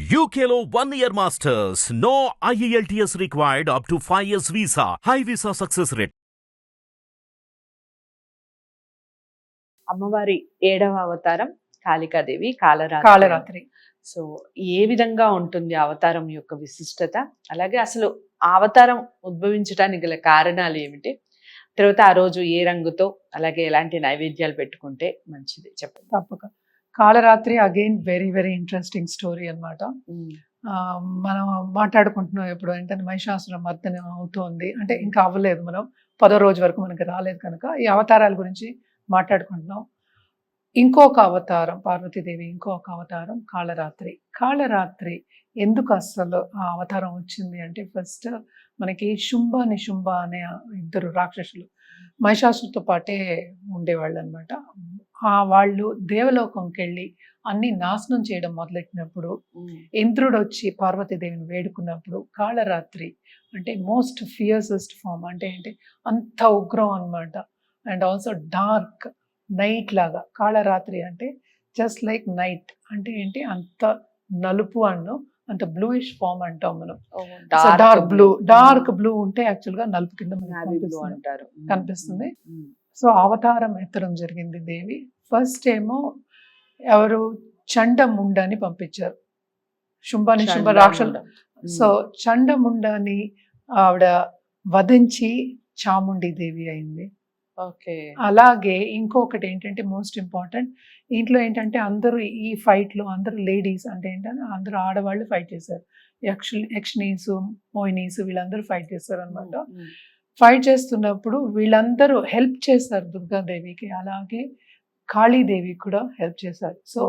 UKLO 1 year masters. No IELTS required up to 5 years visa. High visa success rate. అమ్మవారి 7వ అవతారం కాళికాదేవి కాలరాత్రి. కాలరాత్రి. So ఏ విధంగా ఉంటుంది ఆ అవతారం యొక్క విశిష్టత, అలాగే అసలు ఆ అవతారం ఉద్భవించడానికి గల కారణాలు ఏమిటి, తర్వాత ఆ రోజు ఏ రంగుతో అలాగే ఎలాంటి నైవేద్యాలు పెట్టుకుంటే మంచిది చెప్పండి. తప్పక. Kalaratri again very very interesting story అన్నమాట. మనం మాట్లాడుకుంటున్నాం ఎప్పుడు అంటే మహిషాసుర మర్దన అవుతోంది అంటే ఇంకా అవ్వలేదు, మనం 10వ రోజు వరకు మనకి రాలేదు కనుక ఈ అవతారాల గురించి మాట్లాడుకుంటున్నాం. ఇంకొక అవతారం పార్వతీదేవి, ఇంకొక అవతారం కాళరాత్రి. కాళరాత్రి ఎందుకు అసలు ఆ అవతారం వచ్చింది అంటే ఫస్ట్ మనకి శుంభ నిశుంభ అనే ఇద్దరు రాక్షసులు మహిషాసులతో పాటే ఉండేవాళ్ళు అనమాట. వాళ్ళు దేవలోకంకి వెళ్ళి అన్ని నాశనం చేయడం మొదలెట్టినప్పుడు ఇంద్రుడు వచ్చి పార్వతీదేవిని వేడుకున్నప్పుడు కాళరాత్రి అంటే మోస్ట్ ఫియర్సెస్ట్ ఫామ్ అంటే ఏంటి అంత ఉగ్రం అనమాట. అండ్ ఆల్సో డార్క్ నైట్ లాగా. కాళరాత్రి అంటే జస్ట్ లైక్ నైట్ అంటే ఏంటి అంత నలుపు అన్ను అంత బ్లూయిష్ ఫామ్ అంటాం మనం. డార్క్ బ్లూ ఉంటే యాక్చువల్ గా నలుపు కింద అంటారు కనిపిస్తుంది. సో అవతారం ఎత్తడం జరిగింది దేవి. ఫస్ట్ ఏమో ఎవరు చండముండని పంపించారు, శుంభని శుంభ రాక్షసులు. సో చండముండని ఆవిడ వధించి చాముండి దేవి అయింది. అలాగే ఇంకొకటి ఏంటంటే మోస్ట్ ఇంపార్టెంట్ ఇంట్లో ఏంటంటే అందరూ ఈ ఫైట్ లో అందరూ లేడీస్ అంటే ఏంటంటే అందరూ ఆడవాళ్ళు ఫైట్ చేశారు. యక్షనీస్ మోహినీస్ వీళ్ళందరూ ఫైట్ చేశారు అనమాట. ఫైట్ చేస్తున్నప్పుడు వీళ్ళందరూ హెల్ప్ చేస్తారు దుర్గాదేవికి, అలాగే కాళీదేవి కూడా హెల్ప్ చేశారు. సో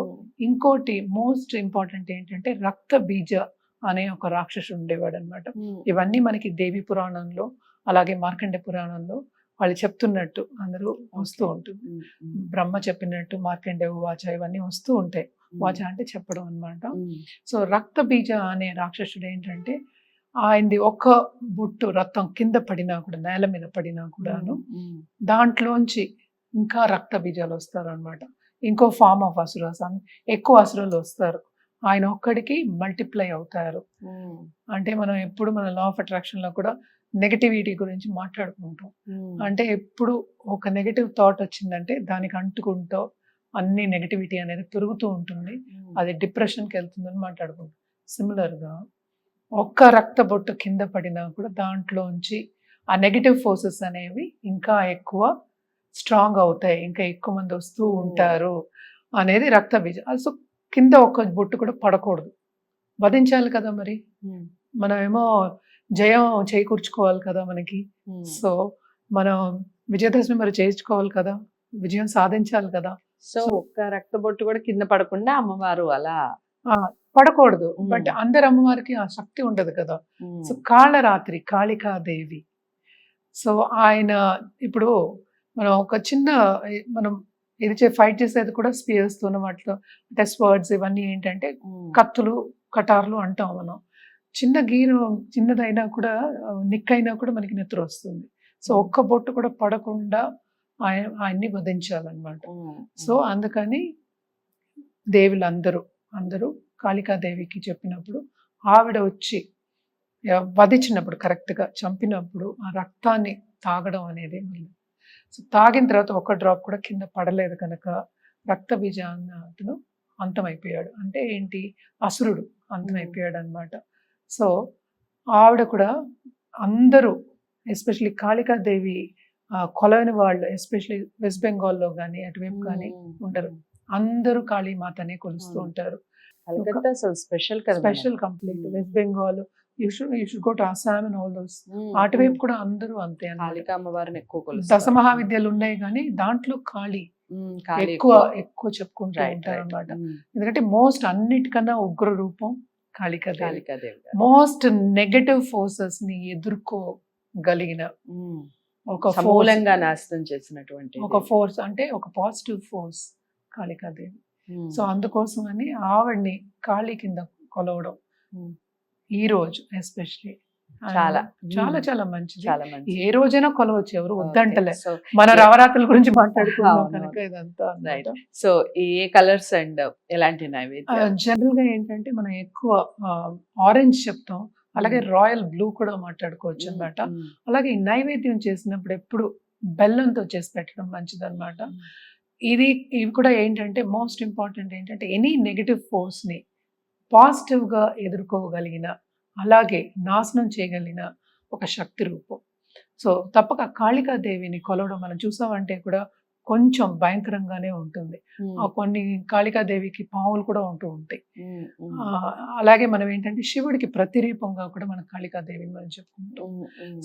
ఇంకోటి మోస్ట్ ఇంపార్టెంట్ ఏంటంటే రక్త బీజ అనే ఒక రాక్షసుడు ఉండేవాడు అనమాట. ఇవన్నీ మనకి దేవి పురాణంలో అలాగే మార్కండే పురాణంలో వాళ్ళు చెప్తున్నట్టు అందరూ వస్తూ ఉంటుంది. బ్రహ్మ చెప్పినట్టు మార్కండే వాచ ఇవన్నీ వస్తూ ఉంటాయి. వాచ అంటే చెప్పడం అనమాట. సో రక్త బీజ అనే రాక్షసుడు ఏంటంటే ఆయనది ఒక్క బొట్టు రక్తం కింద పడినా కూడా నేల మీద పడినా కూడాను దాంట్లోంచి ఇంకా రక్త బీజాలు వస్తారు అనమాట. ఇంకో ఫార్మ్ ఆఫ్ అసురాస్ ఎక్కువ అసురులు వస్తారు, ఆయన ఒక్కడికి మల్టిప్లై అవుతారు. అంటే మనం ఎప్పుడు మన లా ఆఫ్ అట్రాక్షన్ లో కూడా నెగటివిటీ గురించి మాట్లాడుకుంటాం. అంటే ఎప్పుడు ఒక నెగటివ్ థాట్ వచ్చిందంటే దానికి అంటుకుంటూ అన్ని నెగటివిటీ అనేది పెరుగుతూ ఉంటుంది, అది డిప్రెషన్కి వెళ్తుందని మాట్లాడుకుంటాం. సిమిలర్గా ఒక్క రక్త బొట్టు కింద పడినా కూడా దాంట్లోంచి ఆ నెగటివ్ ఫోర్సెస్ అనేవి ఇంకా ఎక్కువ స్ట్రాంగ్ అవుతాయి, ఇంకా ఎక్కువ మంది వస్తూ ఉంటారు అనేది రక్త బీజం. సో కింద ఒక్క బొట్టు కూడా పడకూడదు, వధించాలి కదా మరి. మనమేమో జయం చేకూర్చుకోవాలి కదా మనకి. సో మనం విజయదశమి మరి చేయించుకోవాలి కదా, విజయం సాధించాలి కదా. సో ఒక్క రక్తబొట్టు కూడా కింద పడకుండా అమ్మవారు అలా పడకూడదు. బట్ అందరు అమ్మవారికి ఆ శక్తి ఉండదు కదా. సో కాళరాత్రి కాళికాదేవి. సో ఆయన ఇప్పుడు మనం ఒక చిన్న మనం ఇది ఫైట్ చేసేది కూడా స్పియర్స్ తో వాటితో అంటే స్వర్డ్స్ ఇవన్నీ ఏంటంటే కత్తులు కటార్లు అంటాం మనం. చిన్న గీరు చిన్నదైనా కూడా నిక్కైనా కూడా మనకి నిద్ర వస్తుంది. సో ఒక్క బొట్టు కూడా పడకుండా ఆయన్ని వధించాలన్నమాట. సో అందుకని దేవులందరూ అందరూ కాళికాదేవికి చెప్పినప్పుడు ఆవిడ వచ్చి వధించినప్పుడు కరెక్ట్గా చంపినప్పుడు ఆ రక్తాన్ని తాగడం అనేది మళ్ళీ. సో తాగిన తర్వాత ఒక్క డ్రాప్ కూడా కింద పడలేదు కనుక రక్త బీజ అన్న అతను అంతమైపోయాడు. అంటే ఏంటి అసురుడు అంతమైపోయాడు అనమాట. సో ఆవిడ కూడా అందరూ ఎస్పెషలీ కాళికాదేవి కొలవని వాళ్ళు ఎస్పెషలీ వెస్ట్ బెంగాల్లో కానీ అటువైపు కానీ ఉంటారు, అందరూ కాళీమాతనే కొలుస్తూ ఉంటారు. Special complete west Bengal you should go to Assam and all those. అటువైపు కూడా అందరూ అంతే అమ్మవారిని ఎక్కువ దశ మహావిద్యలు ఉన్నాయి కానీ దాంట్లో కాళీ ఎక్కువ ఎక్కువ చెప్పుకుంటూ ఉంటారు అనమాట. ఎందుకంటే మోస్ట్ అన్నిటికన్నా ఉగ్ర రూపం కాళికాదేవి. మోస్ట్ నెగటివ్ ఫోర్సెస్ ని ఎదుర్కోగలిగిన ఒక మూలంగా నాశనం చేసినటువంటి ఒక ఫోర్స్ అంటే ఒక పాజిటివ్ ఫోర్స్ కాళికాదేవి. సో అందుకోసం అని ఆవిడ్ని కాళీ కింద కొలవడం ఈ రోజు ఎస్పెషలీ చాలా చాలా చాలా మంచిది. చాలా మంచి ఏ రోజైనా కొలవచ్చు, ఎవరు వద్దంటలే. సో మన ఏ- నవరాత్రుల గురించి మాట్లాడుకున్నాం అవును, కనుక ఇదంతా రైట్. అన్నమాట. సో ఏ కలర్స్ అండ్ ఎలాంటి నైవేద్యాలు? జనరల్ గా ఏంటంటే మనం ఎక్కువ ఆరెంజ్ చెప్తాం, అలాగే రాయల్ బ్లూ కూడా మాట్లాడుకోవచ్చు అన్నమాట. అలాగే ఈ నైవేద్యం చేసినప్పుడు ఎప్పుడు బెల్లంతో చేసి పెట్టడం మంచిదన్నమాట. ఇవి కూడా ఏంటంటే మోస్ట్ ఇంపార్టెంట్ ఏంటంటే ఎనీ నెగటివ్ ఫోర్స్ ని పాజిటివ్ గా ఎదుర్కోగలిగిన, అలాగే నాశనం చేయగలిగిన ఒక శక్తి రూపం. సో తప్పక కాళికాదేవిని కొలవడం మనం చూసామంటే కూడా కొంచెం భయంకరంగానే ఉంటుంది. కొన్ని కాళికాదేవికి పాములు కూడా ఉంటూ ఉంటాయి. అలాగే మనం ఏంటంటే శివుడికి ప్రతిరూపంగా కూడా మనం కాళికాదేవిని మనం చెప్పుకుంటాం.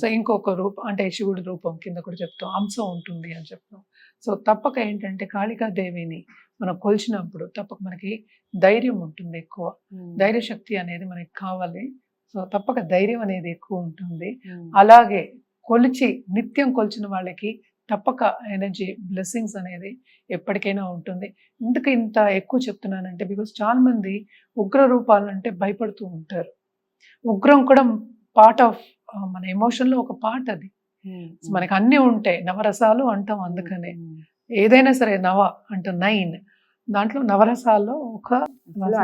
సో ఇంకొక రూపం అంటే శివుడి రూపం కింద కూడా చెప్తాం, అంశం ఉంటుంది అని చెప్తాం. సో తప్పక ఏంటంటే కాళికాదేవిని మనం కొలిచినప్పుడు తప్పక మనకి ధైర్యం ఉంటుంది, ఎక్కువ ధైర్య శక్తి అనేది మనకి కావాలి. సో తప్పక ధైర్యం అనేది ఎక్కువ ఉంటుంది. అలాగే కొలిచి నిత్యం కొలిచిన వాళ్ళకి తప్పక ఎనర్జీ బ్లెస్సింగ్స్ అనేది ఎప్పటికైనా ఉంటుంది. ఎందుకు ఇంత ఎక్కువ చెప్తున్నానంటే బికాస్ చాలా మంది ఉగ్ర రూపాలంటే భయపడుతూ ఉంటారు. ఉగ్రం కూడా పార్ట్ ఆఫ్ మన ఎమోషన్ లో ఒక పార్ట్ అది. మనకి అన్ని ఉంటాయి, నవరసాలు అంటాం. అందుకనే ఏదైనా సరే నవ అంటే 9, దాంట్లో నవరసాల్లో ఒక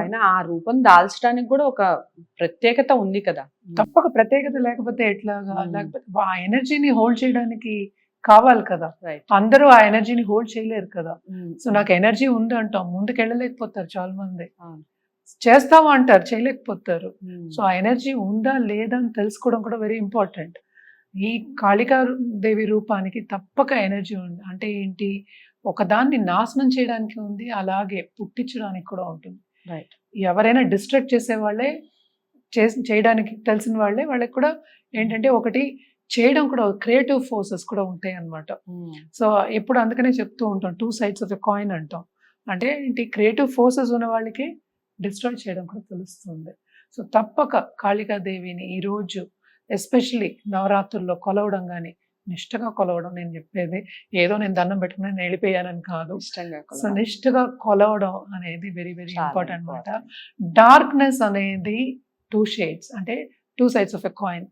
అయినా ఆ రూపం దాల్చడానికి కూడా ఒక ప్రత్యేకత ఉంది కదా. తప్పక ప్రత్యేకత లేకపోతే ఎట్లాగా, లేకపోతే ఆ ఎనర్జీని హోల్డ్ చేయడానికి కావాలి కదా. అందరూ ఆ ఎనర్జీని హోల్డ్ చేయలేరు కదా. సో నాకు ఎనర్జీ ఉంది అంటాం, ముందుకు వెళ్ళలేకపోతారు చాలా మంది. చేస్తాము అంటారు, చేయలేకపోతారు. సో ఆ ఎనర్జీ ఉందా లేదా అని తెలుసుకోవడం కూడా వెరీ ఇంపార్టెంట్. ఈ కాళికా దేవి రూపానికి తప్పక ఎనర్జీ ఉంది. అంటే ఏంటి, ఒకదాన్ని నాశనం చేయడానికి ఉంది, అలాగే పుట్టించడానికి కూడా ఉంటుంది. ఎవరైనా డిస్ట్రాక్ట్ చేసే వాళ్ళే చేయడానికి తెలిసిన వాళ్ళకి కూడా ఏంటంటే ఒకటి చేయడం కూడా క్రియేటివ్ ఫోర్సెస్ కూడా ఉంటాయి అన్నమాట. సో ఎప్పుడు అందుకనే చెప్తూ ఉంటాం 2 sides ఆఫ్ ఎ కాయిన్ అంటాం. అంటే ఏంటి, క్రియేటివ్ ఫోర్సెస్ ఉన్న వాళ్ళకి డిస్ట్రాయ్ చేయడం కూడా తెలుస్తుంది. సో తప్పక కాళికాదేవిని ఈరోజు ఎస్పెషలీ నవరాత్రుల్లో కొలవడం కానీ, నిష్టగా కొలవడం. నేను చెప్పేది ఏదో నేను దండం పెట్టుకుని నేను వెళ్ళిపోయానని కాదు. సో నిష్టగా కొలవడం అనేది వెరీ వెరీ ఇంపార్టెంట్ అనమాట. డార్క్నెస్ అనేది 2 shades, అంటే 2 sides of a coin.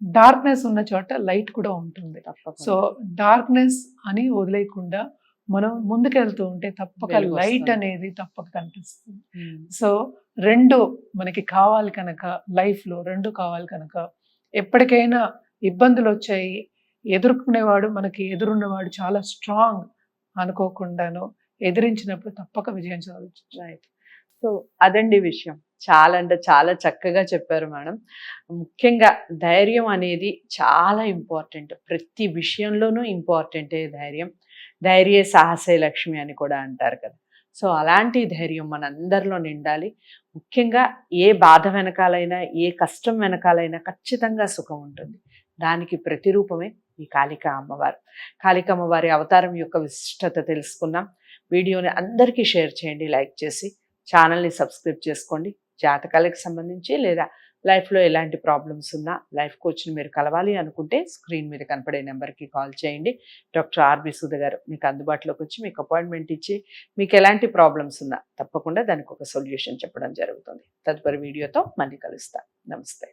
Darkness ఉన్న చోట లైట్ కూడా ఉంటుంది. సో డార్క్నెస్ అని వదిలేయకుండా మనం ముందుకెళ్తూ ఉంటే తప్పక లైట్ అనేది తప్పక కనిపిస్తుంది. సో రెండు మనకి కావాలి కనుక, లైఫ్ లో రెండు కావాలి కనుక, ఎప్పటికైనా ఇబ్బందులు వచ్చాయి, ఎదుర్కొనేవాడు మనకి ఎదురున్నవాడు చాలా స్ట్రాంగ్ అనుకోకుండాను ఎదిరించినప్పుడు తప్పక విజయం సాధించు. రైట్. సో అదండి విషయం. చాలా అంటే చాలా చక్కగా చెప్పారు మేడం. ముఖ్యంగా ధైర్యం అనేది చాలా ఇంపార్టెంట్, ప్రతి విషయంలోనూ ఇంపార్టెంటే ధైర్యం. ధైర్య సాహసే లక్ష్మి అని కూడా అంటారు కదా. సో అలాంటి ధైర్యం మనందరిలో నిండాలి. ముఖ్యంగా ఏ బాధ వెనకాలైనా, ఏ కష్టం వెనకాలైనా ఖచ్చితంగా సుఖం ఉంటుంది. దానికి ప్రతిరూపమే ఈ కాళికా అమ్మవారు. కాళికా అమ్మవారి అవతారం యొక్క విశిష్టత తెలుసుకున్నాం. వీడియోని అందరికీ షేర్ చేయండి, లైక్ చేసి ఛానల్ని సబ్స్క్రైబ్ చేసుకోండి. జాతకాలకు సంబంధించి లేదా లైఫ్లో ఎలాంటి ప్రాబ్లమ్స్ ఉన్నా లైఫ్ కోచ్ని మీరు కలవాలి అనుకుంటే స్క్రీన్ మీద కనపడే నెంబర్కి కాల్ చేయండి. డాక్టర్ ఆర్బి సుధ గారు మీకు అందుబాటులోకి వచ్చి మీకు అపాయింట్మెంట్ ఇచ్చి మీకు ఎలాంటి ప్రాబ్లమ్స్ ఉన్నా తప్పకుండా దానికి ఒక సొల్యూషన్ చెప్పడం జరుగుతుంది. తదుపరి వీడియోతో మళ్ళీ కలుస్తాను. నమస్తే.